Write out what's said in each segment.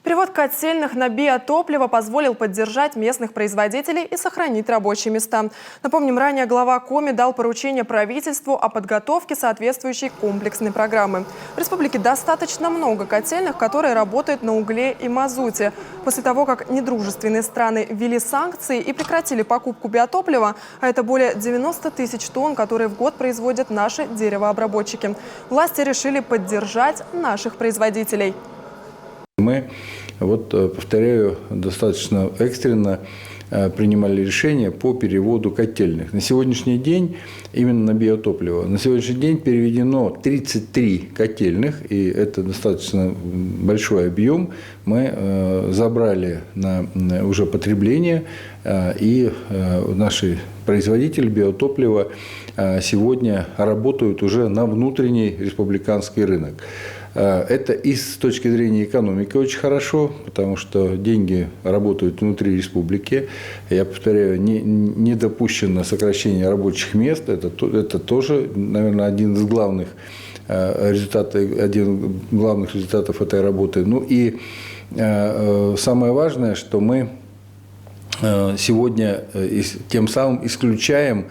Перевод котельных на биотопливо позволил поддержать местных производителей и сохранить рабочие места. Напомним, ранее глава Коми дал поручение правительству о подготовке соответствующей комплексной программы. В республике достаточно много котельных, которые работают на угле и мазуте. После того, как недружественные страны ввели санкции и прекратили покупку биотоплива, а это более 90 тысяч тонн, которые в год производят наши деревообработчики, власти решили поддержать наших производителей. Мы, повторяю, достаточно экстренно принимали решение по переводу котельных. На сегодняшний день, именно на биотопливо, на сегодняшний день переведено 33 котельных, и это достаточно большой объем. Мы забрали на уже потребление, и наши производители биотоплива сегодня работают уже на внутренний республиканский рынок. Это и с точки зрения экономики очень хорошо, потому что деньги работают внутри республики. Я повторяю, не допущено сокращение рабочих мест. Это тоже, наверное, один из главных результатов этой работы. Ну и самое важное, что мы сегодня тем самым исключаем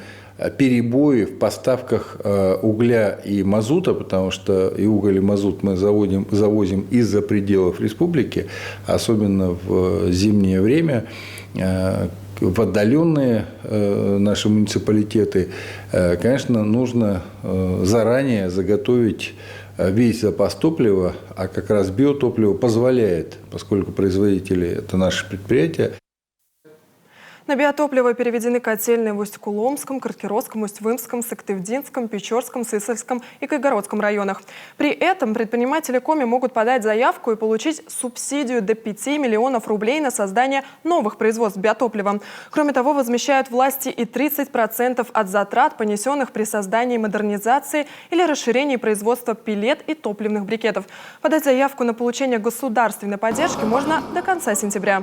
перебои в поставках угля и мазута, потому что и уголь, и мазут мы завозим из-за пределов республики, особенно в зимнее время, в отдаленные наши муниципалитеты. Конечно, нужно заранее заготовить весь запас топлива, а как раз биотопливо позволяет, поскольку производители – это наши предприятия. На биотопливо переведены котельные в Усть-Куломском, Каркеровском, Усть-Вымском, Сыктывдинском, Печорском, Сысольском и Кайгородском районах. При этом предприниматели Коми могут подать заявку и получить субсидию до 5 миллионов рублей на создание новых производств биотоплива. Кроме того, возмещают власти и 30% от затрат, понесенных при создании модернизации или расширении производства пеллет и топливных брикетов. Подать заявку на получение государственной поддержки можно до конца сентября.